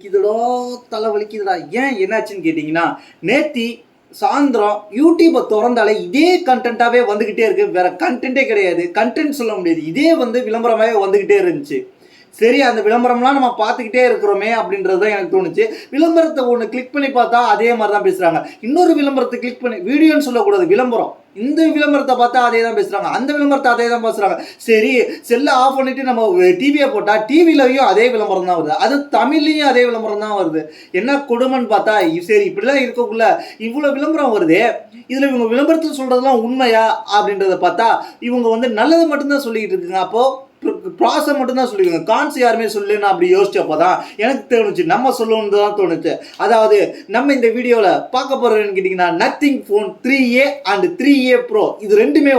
வலிக்குதுடா, தலை வலிக்குதுடா. ஏன் என்னாச்சுன்னு கேட்டிங்கன்னா, நேத்தி சாயந்தரம் யூடியூப்பை திறந்தாலே இதே கண்டென்ட்டாவே வந்துக்கிட்டே இருக்கு. வேற கண்டென்ட்டே கிடையாது. கண்டென்ட் சொல்ல முடியாது. இதே விளம்பரமாவே வந்துக்கிட்டே இருந்துச்சு. சரி, அந்த விளம்பரம்லாம் நம்ம பார்த்துக்கிட்டே இருக்கிறோமே அப்படின்றது தான் எனக்கு தோணுச்சு. விளம்பரத்தை ஒன்று கிளிக் பண்ணி பார்த்தா அதே மாதிரி தான் பேசுகிறாங்க. இன்னொரு விளம்பரத்தை கிளிக் பண்ணி வீடியோன்னு சொல்லக்கூடாது, விளம்பரம். இந்த விளம்பரத்தை பார்த்தா அதே தான் பேசுகிறாங்க, அந்த விளம்பரத்தை அதே தான் பேசுகிறாங்க. சரி, செல்லை ஆஃப் பண்ணிவிட்டு நம்ம டிவியை போட்டால் டிவிலையும் அதே விளம்பரம் தான் வருது, அது தமிழ்லையும் அதே விளம்பரம் தான் வருது. என்ன கொடுமைன்னு பார்த்தா, சரி இப்படிலாம் இருக்கக்குள்ள இவ்வளோ விளம்பரம் வருது, இதில் இவங்க விளம்பரத்தில் சொல்கிறதுலாம் உண்மையா அப்படின்றத பார்த்தா இவங்க நல்லது மட்டும்தான் சொல்லிக்கிட்டு இருக்குங்க. அப்போது ப்ராசஸ் மட்டும்தான் சொல்லிக்கோங்க, கான்ஸ் யாருமே சொல்லுன்னு அப்படி யோசிச்சப்போ தான் எனக்கு தோணுச்சு நம்ம சொல்லணும்னு தான் தோணுச்சு. அதாவது நம்ம இந்த வீடியோவில் பார்க்க போகிறோன்னு கேட்டிங்கன்னா, nothing phone 3A and 3A bro இது ரெண்டுமே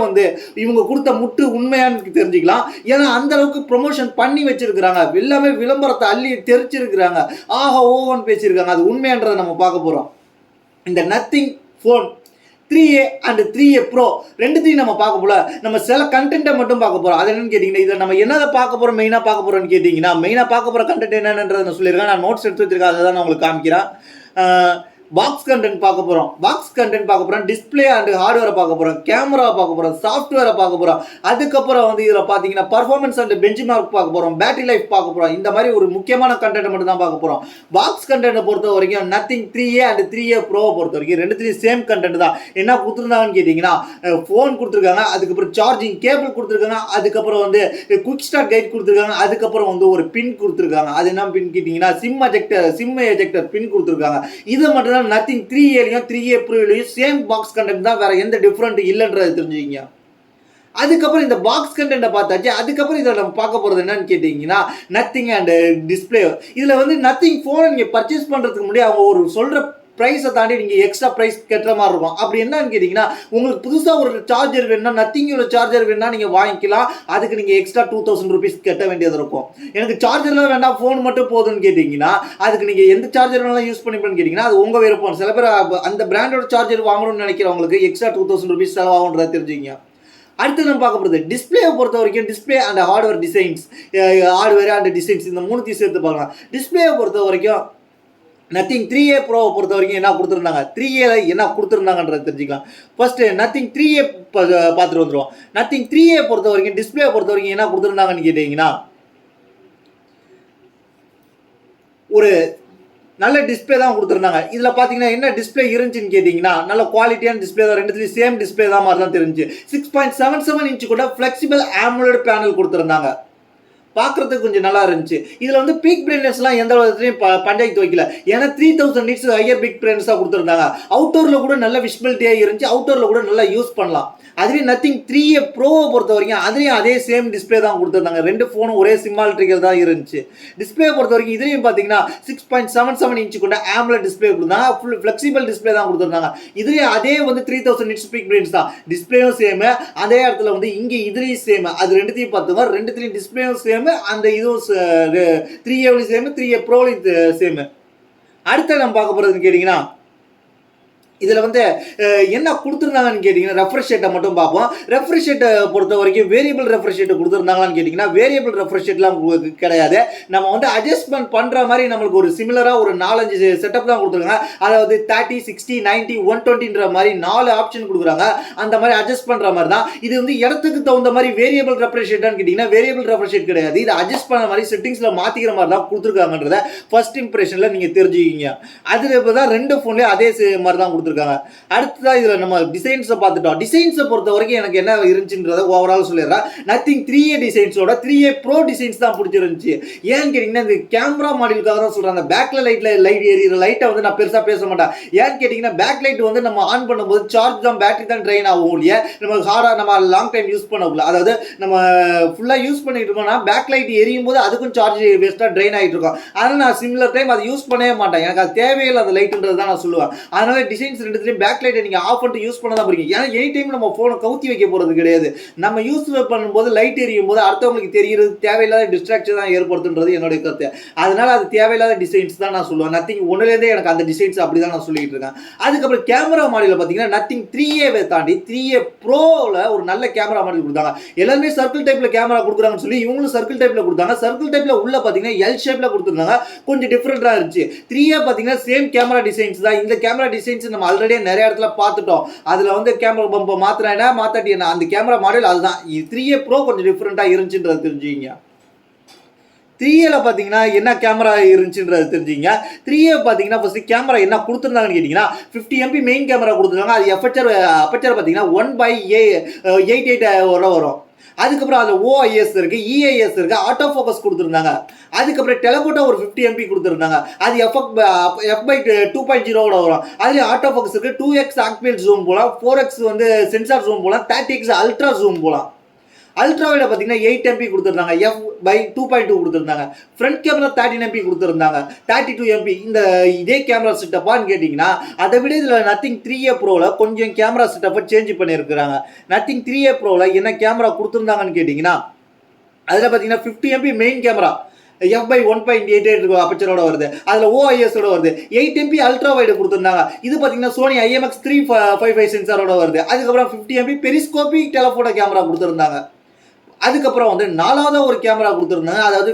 இவங்க கொடுத்த முட்டு உண்மையானு தெரிஞ்சுக்கலாம். ஏன்னா அந்த அளவுக்கு ப்ரொமோஷன் பண்ணி வச்சிருக்கிறாங்க, எல்லாமே விளம்பரத்தை அள்ளி தெரிச்சிருக்கிறாங்க, ஆஹா ஓஹோன்னு பேசியிருக்காங்க. அது உண்மையான்றதை நம்ம பார்க்க போகிறோம். இந்த nothing phone 3A and 3A bro ரெண்டுத்தையும் நம்ம பார்க்க போல, நம்ம சில கண்டென்ட்டை மட்டும் பார்க்க போகிறோம். அது என்னன்னு கேட்டிங்கன்னா, இதை நம்ம என்னதை பார்க்க போகிறோம், மெயினாக பார்க்க போகிறோம்னு கேட்டிங்கன்னா, மெயினாக பார்க்க போகிற கண்டென்ட் என்னன்றதை நான் சொல்லியிருக்கேன். நான் நோட்ஸ் எடுத்து வச்சிருக்கேன், அதை தான் நான் உங்களுக்கு காமிக்கிறேன். பாக்ஸ் கண்டென்ட் பார்க்க போகிறோம், டிஸ்பிளே அண்ட் ஹார்ட்வேரை பார்க்க போகிறோம், கேமரா பார்க்க போகிறோம், சாஃப்ட்வேரை பார்க்க போகிறோம். அதுக்கப்புறம் இதில் பார்த்தீங்கன்னா பர்ஃபார்மன்ஸ் அண்ட் பெஞ்ச் மார்க் பார்க்க போகிறோம், பேட்டரி லைஃப் பார்க்க போகிறோம். இந்த மாதிரி ஒரு முக்கியமான கண்டென்ட் மட்டும் தான் பார்க்க போகிறோம். பாக்ஸ் கண்டென்ட்டை பொறுத்த வரைக்கும் நத்திங் 3A அண்ட் 3A ப்ரோவை பொறுத்த வரைக்கும் ரெண்டுத்துலேயும் சேம் கண்டென்ட் தான். என்ன கொடுத்துருந்தாங்கன்னு கேட்டிங்கன்னா, ஃபோன் கொடுத்துருக்காங்க, அதுக்கப்புறம் சார்ஜிங் கேபிள் கொடுத்துருக்காங்க, அதுக்கப்புறம் குயிக் ஸ்டார்ட் கைட் கொடுத்துருக்காங்க, அதுக்கப்புறம் ஒரு பின் கொடுத்துருக்காங்க. அது என்ன பின் கேட்டிங்கன்னா, சிம் எஜெக்டர் பின் கொடுத்துருக்காங்க. இதை மட்டும் தான் நத்திங் 3Aலையும் 3A ப்ரோலையும் சேம் பாக்ஸ் கண்டென்ட் தான், வேற எந்த டிஃப்ரெண்ட் இல்லைன்றதை தெரிஞ்சுக்கிங்க. அதுக்கப்புறம் இந்த பாக்ஸ் கண்டென்ட்டை பார்த்தாச்சு. அதுக்கப்புறம் இதில் நம்ம பார்க்க போகிறது என்னன்னு கேட்டிங்கன்னா, நத்திங் அண்ட் டிஸ்பிளே. இதில் நத்திங் ஃபோனை நீங்கள் பர்ச்சேஸ் பண்ணுறதுக்கு முன்னாடி அவங்க ஒரு சொல்கிற ப்ரைஸை தாண்டி நீங்கள் எக்ஸ்ட்ரா ப்ரைஸ் கட்டுற மாதிரி இருக்கும். அப்படி என்னன்னு கேட்டிங்கன்னா, உங்களுக்கு புதுசாக ஒரு சார்ஜர் வேணும்னா, நத்திங்கோட சார்ஜர் வேணும்னா நீங்கள் வாங்கிக்கலாம். அதுக்கு நீங்கள் எக்ஸ்ட்ரா 2000 rupees கட்ட வேண்டியது இருக்கும். எனக்கு சார்ஜர்லாம் வேண்டாம், ஃபோன் மட்டும் போதும்னு கேட்டிங்கன்னா, அதுக்கு நீங்கள் எந்த சார்ஜர் வேணாலும் யூஸ் பண்ணிப்பேன்னு கேட்டிங்கன்னா, அது உங்கள் விருப்பம். சில பேர் அந்த பிராண்டோட சார்ஜர் வாங்கணும்னு நினைக்கிறவங்களுக்கு எக்ஸ்ட்ரா 2000 rupees செலவாகுன்றதை தெரிஞ்சுக்கிங்க. அடுத்து நம்ம பார்க்க போகிறது டிஸ்பிளேவை பொறுத்த வரைக்கும் display and hardware designs, hardware and designs இந்த மூணுத்தையும் சேர்த்து பார்க்கலாம். டிஸ்பிளேவை பொறுத்த வரைக்கும் நத்திங் 3A ப்ரோவை பொறுத்த வரைக்கும் என்ன கொடுத்துருந்தாங்க, 3Aல என்ன கொடுத்துருந்தாங்கன்றத தெரிஞ்சுக்கலாம். ஃபர்ஸ்ட்டு நத்திங் 3A பார்த்துட்டு வந்துடுவோம். நத்திங் 3A பொறுத்த வரைக்கும் டிஸ்பிளே பொறுத்த வரைக்கும் என்ன கொடுத்துருந்தாங்கன்னு கேட்டிங்கன்னா, ஒரு நல்ல டிஸ்பிளே தான் கொடுத்துருந்தாங்க. இதில் பார்த்தீங்கன்னா என்ன டிஸ்பிளே இருந்துச்சுன்னு கேட்டிங்கன்னா, நல்ல குவாலிட்டியான டிஸ்பிளே தான், ரெண்டுத்துலேயும் சேம் டிஸ்பிளே தான் மாதிரி தான் தெரிஞ்சு. 6.77 inch கூட ஃப்ளெக்சிபிள் AMOLED பேனல் கொடுத்துருந்தாங்க. பார்க்குறதுக்கு கொஞ்சம் நல்லா இருந்துச்சு. இதில் பீக் பிரைட்னஸ்லாம் எந்த விதத்துலையும் பஞ்சாயத்து வைக்கல. ஏன்னா 3000 nits ஹையர் பீக் பிரைட்னஸாக கொடுத்துருந்தாங்க. அவுட்டோரில் கூட நல்ல விசிபிலிட்டியாக இருந்துச்சு, அவுட்டோரில் கூட நல்லா யூஸ் பண்ணலாம். அதுவே நத்திங் 3A ப்ரோவை பொறுத்த வரைக்கும் அதுலேயும் அதே சேம் டிஸ்பிளே தான் கொடுத்துருந்தாங்க. ரெண்டு ஃபோனும் ஒரே சிம்மாலிட்ரிக்கல் தான் இருந்துச்சு. டிஸ்பிளே பொறுத்த வரைக்கும் இதுலேயும் பார்த்தீங்கன்னா 6.77 inch கொண்ட AMOLED டிஸ்பிளே கொடுத்தாங்க. ஃபுல் ஃப்ளெக்சிபிள் டிஸ்பிளே தான் கொடுத்துருந்தாங்க. இதுலேயே அதே 3000 nits பீக் பிரைட்னஸ் தான். டிஸ்பிளேயும் சேமு, அதே இடத்துல இங்கே இதுலேயும் சேமு. அது ரெண்டுத்தையும் பார்த்துங்க, ரெண்டுத்துலேயும் டிஸ்பிளேயும் சேமு, அந்த இதுவும் 3Aலையும் சேமு, 3A ப்ரோலையும் சேமு. அடுத்த நம்ம பார்க்க போகிறதுன்னு கேட்டிங்கன்னா, இதில் என்ன கொடுத்துருந்தாங்கன்னு கேட்டிங்கன்னா, ரெஃப்ரெஷ் ரேட்டை மட்டும் பார்ப்போம். ரெஃப்ரெஷ் ரேட்டை பொறுத்த வரைக்கும் வேரியபிள் ரெஃப்ரெஷ் ரேட்டு கொடுத்துருந்தாங்களான்னு கேட்டிங்கன்னா, வேரியபிள் ரெஃப்ரெஷ் ரேட்லாம் கிடையாது. நம்ம அட்ஜஸ்ட்மெண்ட் பண்ணுற மாதிரி நம்மளுக்கு ஒரு சிமிலராக ஒரு 4-5 செட்டப் தான் கொடுத்துருக்காங்க. அதாவது 30, 60, 90, 120ன்ற மாதிரி 4 ஆப்ஷன் கொடுக்குறாங்க. அந்த மாதிரி அட்ஜஸ்ட் பண்ணுற மாதிரி தான். இது இடத்துக்கு தகுந்த மாதிரி வேரியபிள் ரெஃப்ரெஷ் ரேட்டான்னு கேட்டிங்கன்னா, வேரியபிள் ரெஃப்ரெஷ் ரேட் கிடையாது. இது அட்ஜஸ்ட் பண்ண மாதிரி செட்டிங்ஸில் மாற்றிக்கிற மாதிரி தான் கொடுத்துருக்காங்கன்றத ஃபர்ஸ்ட் இம்ப்ரெஷனில் நீங்கள் தெரிஞ்சுக்கிங்க. அதில் இப்போ தான் ரெண்டு ஃபோன்லேயும் அதே மாதிரி தான் கொடுத்துருக்காங்க. அடுத்ததான் இதில் நம்ம டிசைன்ஸை பார்த்துட்டோம். டிசைன்ஸை பொறுத்த வரைக்கும் எனக்கு என்ன இருந்துச்சுன்றதை ஓவரால் சொல்லிடுறேன். Nothing 3A டிசைன்ஸோட 3A bro designs தான் பிடிச்சிருந்துச்சு. ஏன்னு கேட்டிங்கன்னா, இந்த கேமரா மாடலுக்காக தான் சொல்கிறாங்க. பேக்கில் லைட் எரியிற லைட்டை நான் பெருசாக பேச மாட்டேன். ஏன்னு கேட்டிங்கன்னா, பேக் லைட் நம்ம ஆன் பண்ணும்போது சார்ஜ் தான், பேட்டரி தான் ட்ரெயின் ஆகும் இல்லையா, நம்ம லாங் டைம் யூஸ் பண்ணக்கூடாது. அதாவது நம்ம ஃபுல்லாக யூஸ் பண்ணிட்டு இருக்கோம்னா பேக் லைட் எரியும் போது அதுக்கும் சார்ஜ் வேஸ்ட்டாக ட்ரெயின் ஆகிட்டு இருக்கும். அதனால் நான் சிமிலர் டைம் அதை யூஸ் பண்ணவே மாட்டேன். எனக்கு அது தேவையில்லை அந்த லைட்டுன்றது தான் நான் சொல்லுவேன். அதனால டிசைன்ஸ் டிசைன்ஸ் ரெண்டுத்துலையும் பேக் லைட்டை நீங்கள் ஆஃப் பண்ணிட்டு யூஸ் பண்ண தான் போறீங்க. ஏன்னா எனி டைம் நம்ம ஃபோனை கவுத்தி வைக்க போகிறது கிடையாது. நம்ம யூஸ் பண்ணும்போது லைட் எரியும் போது அடுத்தவங்களுக்கு தெரிகிறது தேவையில்லாத டிஸ்ட்ராக்ஷன் தான் ஏற்படுத்துன்றது என்னுடைய கருத்து. அதனால அது தேவையில்லாத டிசைன்ஸ் தான் நான் சொல்லுவேன். நத்திங் ஒன்றுலேருந்தே எனக்கு அந்த டிசைன்ஸ் அப்படி தான் நான் சொல்லிட்டு இருக்கேன். அதுக்கப்புறம் கேமரா மாடலில் பார்த்தீங்கன்னா நத்திங் 3A தாண்டி 3A ப்ரோவில் ஒரு நல்ல கேமரா மாடல் கொடுத்தாங்க. எல்லாருமே சர்க்கிள் டைப்பில் கேமரா கொடுக்குறாங்கன்னு சொல்லி இவங்களும் சர்க்கிள் டைப்பில் கொடுத்தாங்க. சர்க்கிள் டைப்பில் உள்ள பார்த்தீங்கன்னா எல் ஷேப்பில் கொடுத்துருந்தாங்க. கொஞ்சம் டிஃப்ரெண்ட்டாக இருந்துச்சு. 3A பார்த்தீங்கன்னா சேம் கேமரா டிசைன்ஸ் தான். இந்த கேமரா டிசைன்ஸ் நம்ம ஆல்ரெடி நிறைய இடத்துல பார்த்துட்டோம். அதில் வந்து கேமரா பம்பை மாத்தினா மாத்தாட்டி என்ன, அந்த கேமரா மாடல் அதுதான். 3A ப்ரோ கொஞ்சம் டிஃப்ரெண்ட்டாக இருந்துச்சுன்றது தெரிஞ்சுக்கிங்க. 3Aல பார்த்தீங்கன்னா என்ன கேமரா இருந்துச்சுன்றது தெரிஞ்சுங்க. 3A பார்த்தீங்கன்னா ஃபர்ஸ்ட் கேமரா என்ன கொடுத்துருந்தாங்கன்னு கேட்டிங்கன்னா 50 MP மெயின் கேமரா கொடுத்துருந்தாங்க. அது அப்பச்சர் பார்த்தீங்கன்னா 1/88 வரும். அதுக்கப்புறம் அதில் OIS இருக்கு, EIS இருக்கு, ஆட்டோ ஃபோக்கஸ் கொடுத்துருந்தாங்க. அதுக்கப்புறம் டெலபோட்டோ ஒரு 50 MP கொடுத்துருந்தாங்க. அது f/2.0 வரும். அதுலேயும் ஆட்டோ ஃபோக்கஸ் இருக்கு. 2x ஆக்டிவ் ஜூம் போகலாம், 4x வந்து சென்சார் ஜூம் போகலாம், 30x அல்ட்ரா ஜூம் போகலாம். அல்ட்ராவைட பார்த்தீங்கன்னா 8 MP கொடுத்துருந்தாங்க, f/2.2 கொடுத்துருந்தாங்க. ஃப்ரண்ட் கேமரா 13 MP கொடுத்துருந்தாங்க, 32 MP. இதே கேமரா செட்டப்பான்னு கேட்டிங்கன்னா அதை விட இதில் நத்திங் 3A ப்ரோவில் கொஞ்சம் கேமரா செட்டப்பை சேஞ்ச் பண்ணியிருக்கிறாங்க. நத்திங் 3A ப்ரோவில் என்ன கேமரா கொடுத்துருந்தாங்கன்னு கேட்டிங்கன்னா அதில் பார்த்தீங்கன்னா 50 MP மெயின் கேமரா f/1.88 அப்பச்சரோட வருது. அதில் OIS ஓட வருது. 8 MP அல்ட்ரா வைடு கொடுத்துருந்தாங்க. இது பார்த்தீங்கன்னா சோனி IMX355 சென்சாரோட வருது. அதுக்கப்புறம் 50 MP பெரிஸ்கோபிக் டெலஃபோட்டோ கேமரா கொடுத்துருந்தாங்க. அதுக்கப்புறம் வந்து நாலாவது ஒரு கேமரா கொடுத்துருந்தாங்க. அதாவது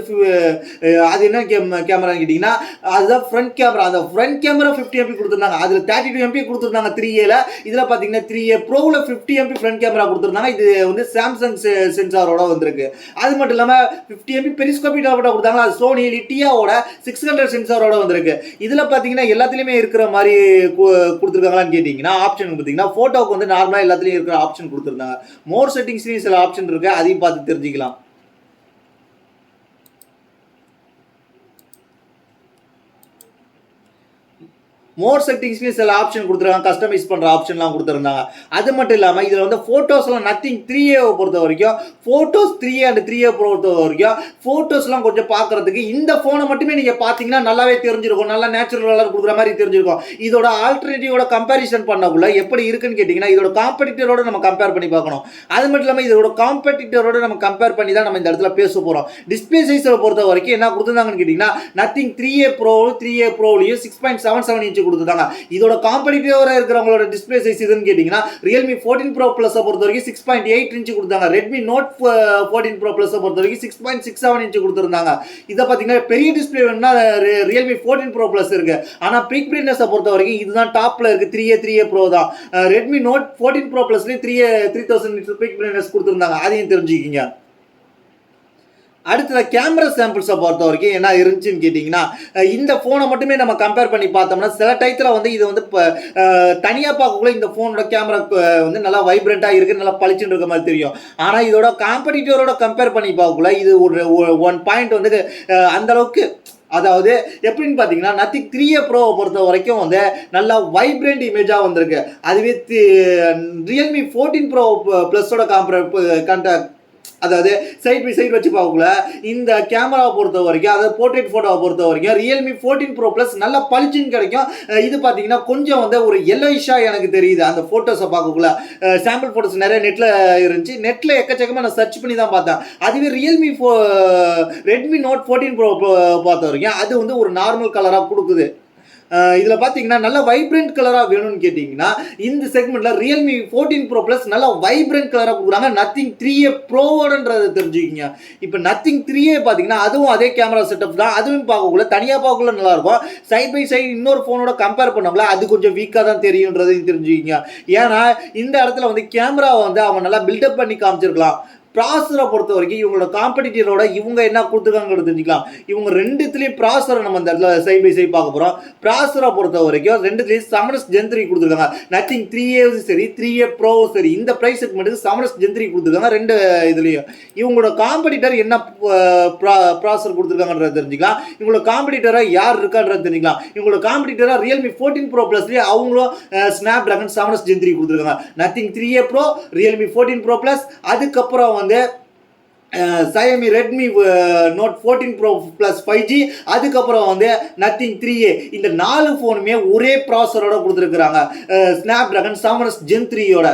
அது என்ன கேமரான்னு கேட்டிங்கன்னா அதுதான் ஃப்ரண்ட் கேமரா. அந்த ஃப்ரண்ட் கேமரா 50 MP கொடுத்துருந்தாங்க. அதில் 32 MP கொடுத்துருந்தாங்க 3Aல. இதில் பார்த்தீங்கன்னா 3A ப்ரோவில் 50 MP ஃப்ரண்ட் கேமரா கொடுத்துருந்தாங்க. இது வந்து சாம்சங் சென்சாரோட வந்திருக்கு. அது மட்டும் இல்லாமல் 50 MP பெரிஸ்கோபிக் டெலஃபோட்டோ கொடுத்தாங்க. அது சோனி லிட்டியாவோட 600 சென்சாரோட வந்திருக்கு. இதில் பார்த்தீங்கன்னா எல்லாத்துலேயுமே இருக்கிற மாதிரி கொடுத்துருக்காங்களான்னு கேட்டிங்கன்னா ஆப்ஷன் பார்த்தீங்கன்னா ஃபோட்டோவுக்கு வந்து நார்மலாக எல்லாத்துலேயும் இருக்கிற ஆப்ஷன் கொடுத்துருந்தாங்க. மோர் செட்டிங்ஸ்லேயும் சில ஆப்ஷன் இருக்குது, அதையும் பார்த்து தெரிஞ்சுக்கலாம். மோர் செட்டிங்ஸ்லேயும் சில ஆப்ஷன் கொடுத்துருக்காங்க, கஸ்டமைஸ் பண்ணுற ஆப்ஷன்லாம் கொடுத்துருந்தாங்க. அது மட்டும் இல்லாமல் இதில் வந்து ஃபோட்டோஸ்லாம் நத்திங் 3Aவை பொறுத்த வரைக்கும் ஃபோட்டோஸ் 3A அண்ட் 3A பொறுத்த வரைக்கும் ஃபோட்டோஸ்லாம் கொஞ்சம் பார்க்குறதுக்கு இந்த ஃபோனை மட்டுமே நீங்கள் பார்த்தீங்கன்னா நல்லாவே தெரிஞ்சிருக்கும். நல்லா நேச்சுரல் கலர் கொடுக்குற மாதிரி தெரிஞ்சிருக்கும். இதோட ஆல்டர்னேட்டிவோட கம்பேரிசன் பண்ணக்குள்ள எப்படி இருக்குன்னு கேட்டிங்கன்னா இதோட காம்படிட்டரோட நம்ம கம்பேர் பண்ணி பார்க்கணும். அது மட்டும் இல்லாமல் இதோட காம்படிட்டரோட நம்ம கம்பேர் பண்ணி தான் நம்ம இந்த இடத்துல பேச போகிறோம். டிஸ்பிளே சைஸை பொறுத்த வரைக்கும் என்ன கொடுத்துருந்தாங்கன்னு கேட்டிங்கன்னா நத்திங் 3A ப்ரோலையும் 6.77 இன்ச் கொடுத்துட்டாங்க. இதோட காம்படிட்டிவரா இருக்கிறவங்களோட டிஸ்ப்ளே சைஸ் இதுன்னு கேட்டிங்கன்னா Realme 14 Pro Plus பொறுத்த வரைக்கும் 6.8 இன்ச் கொடுத்தாங்க. Redmi Note 14 Pro Plus பொறுத்த வரைக்கும் 6.67 இன்ச் கொடுத்துருந்தாங்க. இதை பார்த்தீங்கன்னா பெரிய டிஸ்பிளே வேணும்னா Realme 14 Pro Plus இருக்கு. ஆனால் பிக் பிரைட்னஸை பொறுத்த வரைக்கும் இதுதான் டாப்ல இருக்கு. 3A Pro தான். Redmi Note 14 Pro Plusலேயும் 3000 nits big brightness கொடுத்துருந்தாங்க. அதையும் தெரிஞ்சுக்கிங்க. அடுத்தது கேமரா சாம்பிள்ஸை பொறுத்த வரைக்கும் என்ன இருந்துச்சுன்னு கேட்டிங்கன்னா இந்த ஃபோனை மட்டுமே நம்ம கம்பேர் பண்ணி பார்த்தோம்னா சில டயத்தில் வந்து இது வந்து இப்போ தனியாக பார்க்கக்குள்ள இந்த ஃபோனோட கேமரா வந்து நல்லா வைப்ரண்ட்டாக இருக்குது, நல்லா பளிச்சுன்னு இருக்க மாதிரி தெரியும். ஆனால் இதோட காம்படிட்டரோட கம்பேர் பண்ணி பார்க்கக்குள்ள இது ஒரு 1 பாயிண்ட் வந்து அந்தளவுக்கு, அதாவது எப்படின்னு பார்த்தீங்கன்னா நத்திங் 3A ப்ரோவை பொறுத்த வரைக்கும் வந்து நல்லா வைப்ரண்ட் இமேஜாக வந்திருக்கு. அதுவே Realme 14 Pro ப்ளஸோட அதாவது சைட் பை சைட் வச்சு பார்க்கல இந்த கேமராவை பொறுத்த வரைக்கும், அதாவது போர்ட்ரேட் ஃபோட்டோவை பொறுத்த வரைக்கும் Realme 14 Pro Plus நல்லா பளிச்சுன்னு கிடைக்கும். இது பார்த்தீங்கன்னா கொஞ்சம் வந்து ஒரு எல்லோயிஷாக எனக்கு தெரியுது அந்த ஃபோட்டோஸை பார்க்கக்குள்ள. சாம்பிள் ஃபோட்டோஸ் நிறைய நெட்டில் இருந்துச்சு. நெட்டில் எக்கச்சக்கமாக நான் சர்ச் பண்ணி தான் பார்த்தேன். அதுவே Redmi Note 14 Pro பார்த்த வரைக்கும் அது வந்து ஒரு நார்மல் கலராக கொடுக்குது. இதில் பார்த்தீங்கன்னா நல்ல வைப்ரண்ட் கலராக வேணும்னு கேட்டிங்கன்னா இந்த செக்மெண்ட்டில் Realme 14 Pro Plus நல்லா வைப்ரண்ட் கலராக கொடுக்குறாங்க. Nothing 3A ப்ரோவோடன்றதை தெரிஞ்சுக்கிங்க. இப்போ நத்திங் 3A பார்த்தீங்கன்னா அதுவும் அதே கேமரா செட்டப் தான். அதுவும் பார்க்கக்குள்ள தனியாக பார்க்கக்குள்ள நல்லாயிருக்கும். சைட் பை சைடு இன்னொரு ஃபோனோட கம்பேர் பண்ணக்குள்ள அது கொஞ்சம் வீக்காக தான் தெரியுன்றதையும் தெரிஞ்சுக்கிங்க. ஏன்னா இந்த இடத்துல வந்து கேமராவை வந்து அவங்க நல்லா பில்டப் பண்ணி காமிச்சிருக்கலாம். ப்ராசரை பொறுத்த வரைக்கும் இவங்களோட காம்படிட்டரோட இவங்க என்ன கொடுத்துருக்காங்கிறது தெரிஞ்சுக்கலாம். இவங்க ரெண்டுத்துலேயும் ப்ராசரை நம்ம இந்த இடத்துல சைட் பை சைட் பார்க்க போகிறோம். ப்ராசரை பொறுத்த வரைக்கும் ரெண்டுத்துலேயும் Summoners Gen 3 கொடுத்துருக்காங்க. நத்திங் 3A சரி 3A Pro சரி இந்த ப்ரைஸ் செக்மெண்ட்டுக்கு Summoners Gen 3 கொடுத்துருக்காங்க. ரெண்டு இதுலேயும் இவங்களோட காம்படிட்டர் என்ன ப்ராசர் கொடுத்துருக்காங்கன்றத தெரிஞ்சுக்கலாம். இவங்களோட காம்படிட்டராக யார் இருக்கான்றது தெரிஞ்சுக்கலாம். இவங்களோட காம்படிட்டராக Realme 14 Pro Plusலேயே அவங்களும் Snapdragon Summoners Gen 3 கொடுத்துருக்காங்க. Nothing 3A Pro, Realme 14 Pro Plus, அதுக்கப்புறம் வந்து Xiaomi Redmi Note 14 Pro Plus 5G, அதுக்கப்புறம் வந்து நத்திங் 3A, இந்த 4 ஃபோனுமே ஒரே ப்ராசரோட கொடுத்துருக்குறாங்க, ஸ்னாப்டிராகன் 7S Gen 3யோட.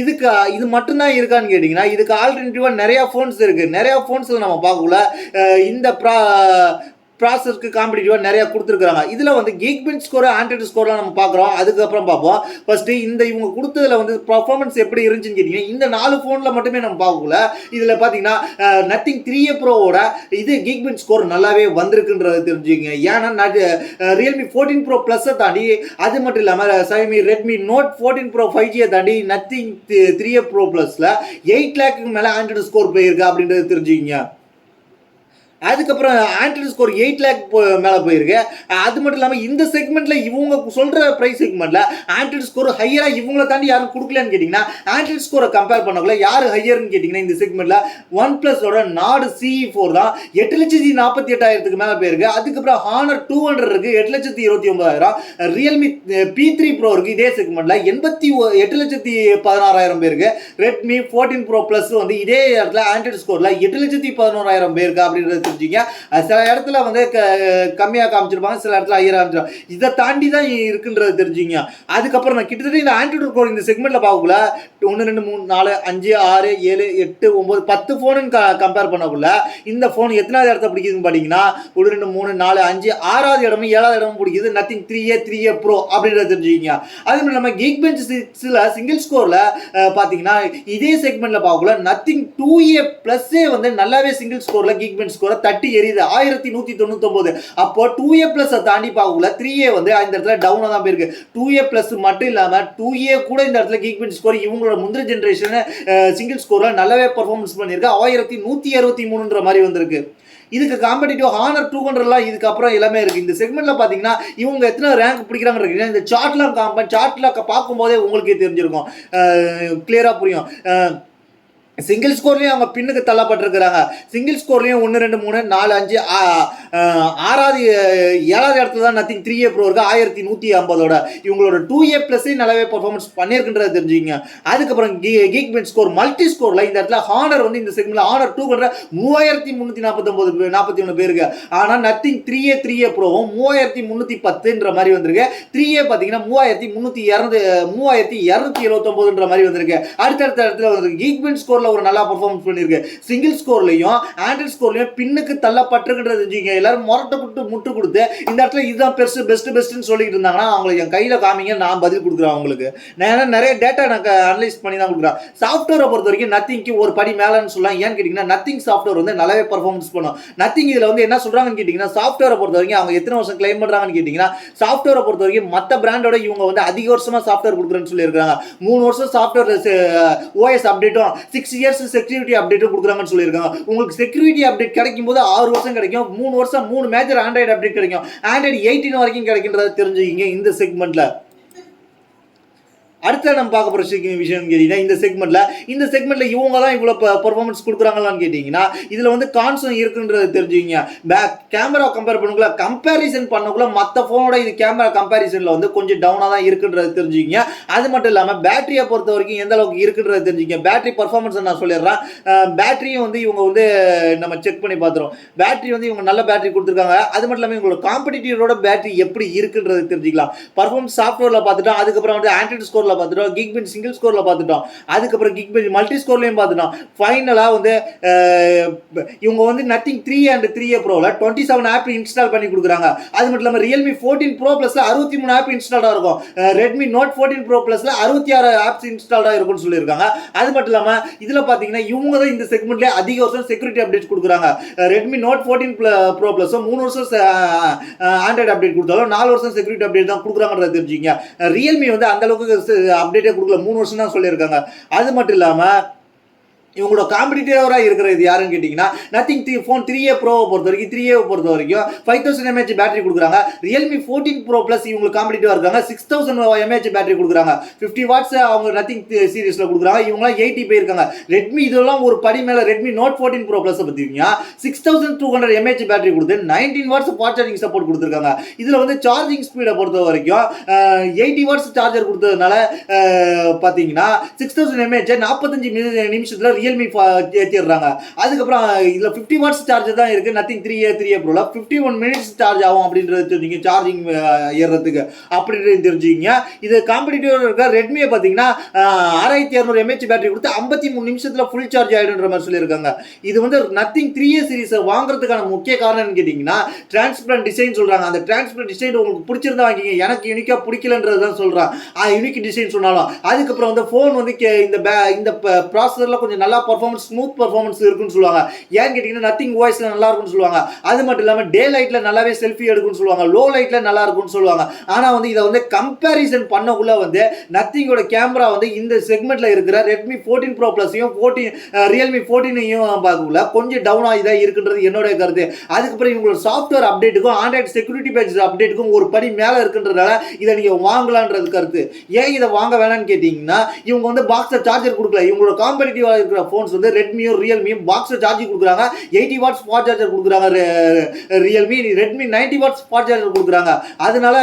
இதுக்கு இது மட்டும்தான் இருக்கான்னு கேட்டிங்கன்னா இதுக்கு ஆல்டர்னேட்டிவாக நிறையா ஃபோன்ஸ் இருக்குது. நிறையா ஃபோன்ஸில் நம்ம பார்க்கல இந்த ப்ராசஸ்க்கு காம்படிட்டிவாக நிறையா கொடுத்துருக்காங்க. இதில் வந்து Geekbench ஸ்கோர், ஆண்ட்ராய்டு ஸ்கோர்லாம் நம்ம பார்க்குறோம், அதுக்கப்புறம் பார்ப்போம். ஃபஸ்ட்டு இந்த இவங்க கொடுத்ததில் வந்து பர்ஃபார்மன்ஸ் எப்படி இருந்துச்சுன்னு கேட்டிங்கன்னா இந்த 4 ஃபோனில் மட்டுமே நம்ம பார்க்கல. இதில் பார்த்தீங்கன்னா நத்திங் 3A ப்ரோவோட இது Geekbench ஸ்கோர் நல்லாவே வந்திருக்குன்றதை தெரிஞ்சுக்கங்க. ஏன்னா ரியல்மி 14 ப்ரோ ப்ளஸ்ஸை தாண்டி, அது மட்டும் இல்லாமல் Xiaomi Redmi Note 14 Pro 5G தாண்டி நத்திங் 3A ப்ரோ ப்ளஸில் 8 லேக்கு மேலே ஆண்ட்ராய்டு ஸ்கோர் போயிருக்கு அப்படின்றது தெரிஞ்சுக்கங்க. அதுக்கப்புறம் ஆண்ட்ராய்டு ஸ்கோர் 8 லேக் மேலே போயிருக்கு. அது மட்டும் இல்லாமல் இந்த செக்மெண்ட்டில் இவங்க சொல்கிற ப்ரைஸ் செக்மெண்ட்டில் ஆண்ட்ராய்டு ஸ்கோர் ஹையராக இவங்களை தாண்டி யாரும் கொடுக்கலன்னு கேட்டிங்கன்னா ஆண்ட்ராய்டு ஸ்கோரை கம்பேர் பண்ணக்குள்ள யார் ஹையர்னு கேட்டிங்கன்னா இந்த செக்மெண்ட்டில் OnePlusோட நாடு CE4 தான் 8,48,000 மேலே போயிருக்கு. அதுக்கப்புறம் Honor 200 இருக்குது 8,29,000. ரியல்மி P3 Pro இருக்குது இதே செக்மெண்ட்டில் 88,16,000 பேருக்கு. ரெட்மி 14 Pro Plus வந்து இதே இடத்துல ஆண்ட்ராய்டு ஸ்கோரில் 8,11,000 பேருக்கு அப்படின்றது தெரிஞ்சுங்க. சில இடத்துல வந்து கம்மியாக காமிச்சிருப்பாங்க, சில இடத்துல ஹையராக காமிச்சிருப்பாங்க. இதை தாண்டி தான் இருக்குன்றது தெரிஞ்சுங்க. அதுக்கப்புறம் நான் கிட்டத்தட்ட இந்த ஆண்ட்ராய்டு ஸ்கோர் இந்த செக்மெண்ட்டில் பார்க்கல 1 2 3 4 5 6 7 8 9 10 ஃபோனுன்னு கம்பேர் பண்ணக்குள்ள இந்த ஃபோன் எத்தனாவது இடத்த பிடிக்குதுன்னு பார்த்தீங்கன்னா 1 2 3 4 5 6வது இடமும் 7வது இடமும் பிடிக்குது நத்திங் 3A Pro அப்படின்றத தெரிஞ்சுக்கிங்க. அது மட்டும் இல்லாமல் Geekbench 6ல சிங்கிள் ஸ்கோரில் பார்த்தீங்கன்னா இதே செக்மெண்ட்டில் பார்க்கல நத்திங் 2A ப்ளஸ்ஸே வந்து நல்லாவே சிங்கிள் ஸ்கோரில் Geekbench ஸ்கோரை தட்டி எரியுது 1199. அப்போ 2A ப்ளஸ் தாண்டி பார்க்கல 3A வந்து இந்த இடத்துல டவுனாக தான் போயிருக்கு. 2A ப்ளஸ் மட்டும் இல்லாமல் 2A கூட இந்த இடத்துல Geekbench ஸ்கோர் இவங்களோட முந்திர ஜென்ரேஷன் சிங்கிள் ஸ்கோரில் நல்லாவே பர்ஃபார்மன்ஸ் பண்ணியிருக்கு 1163 மாதிரி வந்திருக்கு. இதுக்கு காம்படிட்டிவ் Honor 200லாம் இதுக்கப்புறம் எல்லாமே இருக்குது. இந்த செக்மெண்ட்டில் பார்த்தீங்கன்னா இவங்க எத்தனை ரேங்க் பிடிக்கிறாங்க இந்த சார்ட்லாம் சார்ட்டில் பார்க்கும்போதே உங்களுக்கே தெரிஞ்சிருக்கும், கிளியராக புரியும். சிங்கிள் ஸ்கோர்லேயும் அவங்க பின்னுக்கு தள்ளப்பட்டிருக்கிறாங்க. சிங்கிள் ஸ்கோர்லேயும் 1 2 3 4 5 6வது 7வது இடத்துல தான் நத்திங் 3A Pro இருக்குது 1150. இவங்களோட 2A ப்ளஸ்ஸே நல்லாவே பர்ஃபார்மன்ஸ் பண்ணியிருக்குன்றதை தெரிஞ்சுங்க. அதுக்கப்புறம் Geekbench ஸ்கோர் மல்டி ஸ்கோரில் இந்த இடத்துல Honor வந்து இந்த செக்மெண்ட்டில் Honor 200 3341 பேருக்கு. ஆனால் நத்திங் 3A Proவும் 3310 மாதிரி வந்திருக்கு. 3A பார்த்தீங்கன்னா 3279 மாதிரி வந்திருக்கு. அடுத்தடுத்த இடத்துல வந்து Geekbench ஸ்கோரில் ஒரு நல்லா பர்ஃபார்மன்ஸ் பண்ணிருக்கு. சிங்கிள் ஸ்கோர்லையும் ஆண்ட்ராய்டு ஸ்கோர்லையும் பின்னுக்கு தள்ளப்பட்டிருக்கிறது தெரிஞ்சுங்க. எல்லாரும் முட்டு கொடுத்து இந்த இடத்துல இதுதான் பெஸ்ட்னு சொல்லிட்டு இருந்தாங்கன்னா அவங்களுக்கு என் கையில் காமிங்க, நான் பதில் கொடுக்குறேன். அவங்களுக்கு நான் நிறைய டேட்டா எனக்கு அனலைஸ் பண்ணி தான் கொடுக்குறேன். சாஃப்ட்வேரை பொறுத்த வரைக்கும் நத்திங்க்கு ஒரு படி மேலேன்னு சொல்லலாம். ஏன்னு கேட்டிங்கன்னா நத்திங் சாஃப்ட்வேர் வந்து நல்லாவே பர்ஃபார்மன்ஸ் பண்ணும். நத்திங் இதில் வந்து என்ன சொல்கிறாங்கன்னு கேட்டிங்கன்னா சாஃப்ட்வேரை பொறுத்த வரைக்கும் அவங்க எத்தனை வருஷம் கிளைம் பண்ணுறாங்கன்னு கேட்டிங்கன்னா சாஃப்ட்வேரை பொறுத்த வரைக்கும் மற்ற பிராண்டோட இவங்க வந்து அதிக வருஷமாக சாஃப்ட்வேர் கொடுக்குறேன்னு சொல்லியிருக்காங்க. 3 வருஷம் சாஃப்ட்வேர் OS அப்டேட்டும் 6 இயர்ஸ் செக்யூரிட்டி அப்டேட்டும் கொடுக்குறாங்கன்னு சொல்லியிருக்காங்க. உங்களுக்கு செக்யூரிட்டி அப்டேட் கிடைக்கும் போது 6 வருஷம் கிடைக்கும், 3 வருஷம் 3 மேஜர் ஆண்ட்ராய்டு அப்டேட் கிடைக்கும். ஆண்ட்ராய்டு 18 வரைக்கும் கிடைக்கின்றத தெரிஞ்சுக்கிங்க இந்த செக்மெண்ட்ல. அடுத்த நம்ம பார்க்க போகிற விஷயம் கேட்டிங்கன்னா இந்த செக்மெண்ட்டில் இவங்க தான் இவ்வளோ பர்ஃபார்மன்ஸ் கொடுக்குறாங்களான்னு கேட்டிங்கன்னா இதில் வந்து கான்ஸும் இருக்குன்றது தெரிஞ்சுக்கிங்க. கேமரா கம்பேர் பண்ணக்குள்ள கம்பேரிசன் பண்ணக்குள்ள மற்ற ஃபோனோட இது கேமரா கம்பேரிசனில் வந்து கொஞ்சம் டவுனாக தான் இருக்குன்றது தெரிஞ்சுக்கிங்க. அது மட்டும் இல்லாமல் பேட்டரியை பொறுத்த வரைக்கும் எந்த அளவுக்கு இருக்குன்றது தெரிஞ்சுக்கிங்க. பேட்டரி பர்ஃபார்மன்ஸ் நான் சொல்லிடுறேன். பேட்டரியும் வந்து இவங்க வந்து நம்ம செக் பண்ணி பார்த்துருவோம். பேட்டரி வந்து இவங்க நல்ல பேட்டரி கொடுத்துருக்காங்க. அது மட்டும் இல்லாமல் இவங்களோட காம்படிட்டிவோட பேட்டரி எப்படி இருக்குன்றது தெரிஞ்சுக்கலாம். பர்ஃபார்மன்ஸ் சாஃப்ட்வேரில் பார்த்துட்டோம். அதுக்கப்புறம் வந்து ஆண்ட்ராய்டு ஸ்கோரில் பார்த்துட்டோம், Geekbench சிங்கிள் ஸ்கோரில் பார்த்துட்டோம், அதுக்கப்புறம் Geekbench மல்டி ஸ்கோர்லையும் பார்த்துட்டோம். ஃபைனலாக வந்து இவங்க வந்து நத்திங் 3A and 3A Proவில் 27 ஆப் இன்ஸ்டால் பண்ணி கொடுக்குறாங்க. அது மட்டும் இல்லாமல் ரியல்மி 14 Pro Plusல 63 ஆப் இன்ஸ்டால்டாக இருக்கும். ரெட்மி Note 14 Pro Plusல 66 ஆப்ஸ் இன்ஸ்டால்டாக இருக்கும்னு சொல்லியிருக்காங்க. அது மட்டும் இல்லாமல் இதில் பார்த்தீங்கன்னா இவங்க தான் இந்த செக்மெண்ட்லேயே அதிக வருஷம் செக்யூரிட்டி அப்டேட் கொடுக்குறாங்க. ரெட்மி Note 14 Pro Plus 3 வருஷம் ஆண்ட்ராய்டு அப்டேட் கொடுத்தாலும் 4 வருஷம் செக்யூரிட்டி அப்டேட் தான் கொடுக்குறாங்கன்றத தெரிஞ்சுங்க. ரியல்மி வந்து அந்த அளவுக்கு அப்டேட்டே கொடுக்கல, 3 வருஷம் தான் சொல்லியிருக்காங்க. அது மட்டும் இல்லாமல் இவங்களோட காம்படிட்டிவராக இருக்கிறது யாருன்னு கேட்டிங்கன்னா நத்திங் ஃபோன் 3A ப்ரோவை பொறுத்த வரைக்கும் 3A பொறுத்த வரைக்கும் 5000 mAh பேட்டரி கொடுக்குறாங்க. ரியல்மி 14 Pro Plus இவங்களுக்கு காம்படிட்டிவாக இருக்காங்க. 6000 mAh பேட்டரி கொடுக்குறாங்க. 50 வாட்ஸ் அவங்க நத்திங் சீரீஸில் கொடுக்குறாங்க. இவங்களாம் 80 போயிருக்காங்க. ரெட்மி இதெல்லாம் ஒரு படி மேலே ரெட்மி Note 14 Pro Plus பார்த்தீங்கன்னா 6200 mAh பேட்டரி கொடுத்து 19 வாட்ஸ் ஃபாஸ்ட் சார்ஜிங் சப்போர்ட் கொடுத்துருக்காங்க. இதில் வந்து சார்ஜிங் ஸ்பீடை பொறுத்த வரைக்கும் 80 வாட்ஸ் சார்ஜர் கொடுத்ததுனால பார்த்தீங்கன்னா 6000 mAh 45 நிமிஷத்தில் ரியல்மி ஏற்றிடுறாங்க. அதுக்கப்புறம் இதில் 50 வாட்ஸ் சார்ஜர் தான் இருக்குது நத்திங் 3A ப்ரோவில் 51 மினிட்ஸ் சார்ஜ் ஆகும் அப்படின்றது தெரிஞ்சுங்க, சார்ஜிங் ஏறுறதுக்கு அப்படின்றது தெரிஞ்சுக்கிங்க. இது காம்படிட்டிவ் இருக்க ரெட்மியை பார்த்தீங்கன்னா 6200 mAh பேட்டரி கொடுத்து 53 நிமிஷத்தில் ஃபுல் சார்ஜ் ஆகிடுன்ற மாதிரி சொல்லியிருக்காங்க. இது வந்து நத்திங் 3A சீரிஸை வாங்குறதுக்கான முக்கிய காரணம்னு கேட்டிங்கன்னா டிரான்ஸ்பரண்ட் டிசைன் சொல்கிறாங்க. அந்த டிரான்ஸ்பரண்ட் டிசைன் உங்களுக்கு பிடிச்சிருந்தா வாங்கிங்க, எனக்கு யூனிக்காக பிடிக்கலன்றது தான் சொல்கிறேன். யூனிக் டிசைன் சொன்னாலும் அதுக்கப்புறம் வந்து ஃபோன் வந்து இந்த ப்ராசஸரில் கொஞ்சம் நல்லா பர்ஃபார்மன்ஸ் ஸ்மூத் பர்ஃபார்மன்ஸ் இருக்குன்னு சொல்லுவாங்க. ஏன்னு கேட்டிங்கன்னா நத்திங் வாய்ஸில் நல்லா இருக்குன்னு சொல்லுவாங்க. அது மட்டும் இல்லாமல் டே லைட்டில் நல்லாவே செல்ஃபி எடுக்குன்னு சொல்லுவாங்க, லோ லைட்டில் நல்லா இருக்குன்னு சொல்லுவாங்க. ஆனால் வந்து இதை வந்து கம்பேரிசன் பண்ணக்குள்ள வந்து நத்திங்கோட கேமரா வந்து இந்த செக்மெண்ட்டில் இருக்கிற ரெட்மி 14 ப்ரோ ப்ளஸையும் ரியல்மி 14ஐயும் பார்க்கக்குள்ள கொஞ்சம் டவுன் ஆகி தான் இருக்குன்றது என்னுடைய கருத்து. அதுக்கப்புறம் இவங்களோட சாஃப்ட்வேர் அப்டேட்டுக்கும் ஆண்ட்ராய்டு செக்யூரிட்டி பேஜ் அப்டேட்டுக்கும் ஒரு படி மேலே இருக்குன்றதால இதை நீங்கள் வாங்கலான்றது கருத்து. ஏன் இதை வாங்க வேணாம்னு கேட்டிங்கன்னா இவங்க வந்து பாக்ஸில் சார்ஜர் கொடுக்கல. இவங்களோட காம்படிட்டிவாக இருக்கிற ஃபோன்ஸ் வந்து ரெட்மியும் ரியல்மியும் பாக்ஸில் சார்ஜிங் கொடுக்குறாங்க. 80 வாட்ஸ் ஃபாஸ்ட் சார்ஜர் கொடுக்குறாங்க Realme, Redmi 90 watts fast charger கொடுக்குறாங்க. அதனால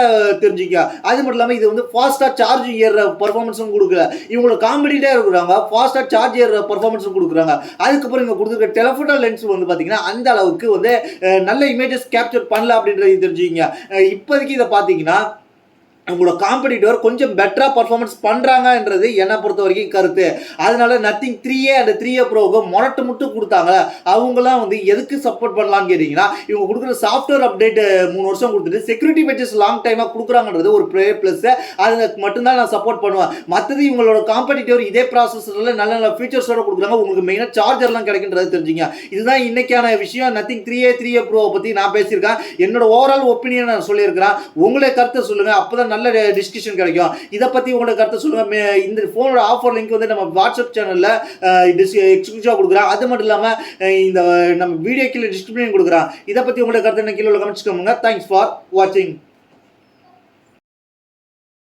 தெரிஞ்சுக்க. அது மட்டும் இல்லாமல் இது வந்து ஃபாஸ்ட்டாக சார்ஜிங் ஏறுற பர்ஃபார்மன்ஸும் கொடுக்கல. இவங்களோட காம்படிட்டாக இருக்கிறாங்க, ஃபாஸ்ட்டாக சார்ஜ் ஏறுற பர்ஃபார்மன்ஸும் கொடுக்குறாங்க. அதுக்கப்புறம் இவங்க கொடுத்துருக்க டெலஃபோட்டோ லென்ஸ் வந்து பார்த்தீங்கன்னா அந்த அளவுக்கு வந்து நல்ல இமேஜஸ் கேப்சர் பண்ணல அப்படின்றது தெரிஞ்சுக்கிங்க. இப்போதைக்கு இதை பார்த்தீங்கன்னா உங்களோட காம்படிட்டர் கொஞ்சம் பெட்டராக பர்ஃபார்மன்ஸ் பண்ணுறாங்கன்றது என்னை பொறுத்த வரைக்கும் கருத்து. அதனால நத்திங் 3A அண்ட் 3A ப்ரோவுக்கு மொரட்டு மட்டும் கொடுத்தாங்க. அவங்களாம் வந்து எதுக்கு சப்போர்ட் பண்ணலான்னு கேட்டிங்கன்னா இவங்க கொடுக்குற சாஃப்ட்வேர் அப்டேட் 3 வருஷம் கொடுத்துட்டு செக்யூரிட்டி பேச்சஸ் லாங் டைமாக கொடுக்குறாங்கன்றது ஒரு ப்ளஸ். அது மட்டும்தான் நான் சப்போர்ட் பண்ணுவேன். மற்றது இவங்களோட காம்படிட்டர் இதே ப்ராசஸரில் நல்ல நல்ல ஃபீச்சர்ஸோட கொடுக்குறாங்க. உங்களுக்கு மெயினாக சார்ஜர்லாம் கிடைக்கின்றது தெரிஞ்சுங்க. இதுதான் இன்னைக்கான விஷயம். நத்திங் 3A ப்ரோவை பற்றி நான் பேசியிருக்கேன். என்னோட ஓவரால் ஒப்பீனியன் நான் சொல்லியிருக்கிறேன். உங்களை கருத்தை சொல்லுங்கள், அப்போ தான் நல்ல டிஸ்கஷன் கிடைக்கும். இதை பற்றி உங்களோட கருத்தை சொல்லுங்க. இந்த ஃபோனோட ஆஃபர் லிங்க் வந்து நம்ம வாட்ஸ்அப் சேனலில் எக்ஸ்க்ளூசிவாக கொடுக்குறோம். அது மட்டும் இல்லாமல் இந்த நம்ம வீடியோ கீழே டிஸ்கிரிப்ஷன் கொடுக்குறோம். இதை பற்றி உங்களோட கருத்தை கீழே கமெண்ட்ஸ் பண்ணுங்க. தேங்க்ஸ் ஃபார் வாட்சிங்.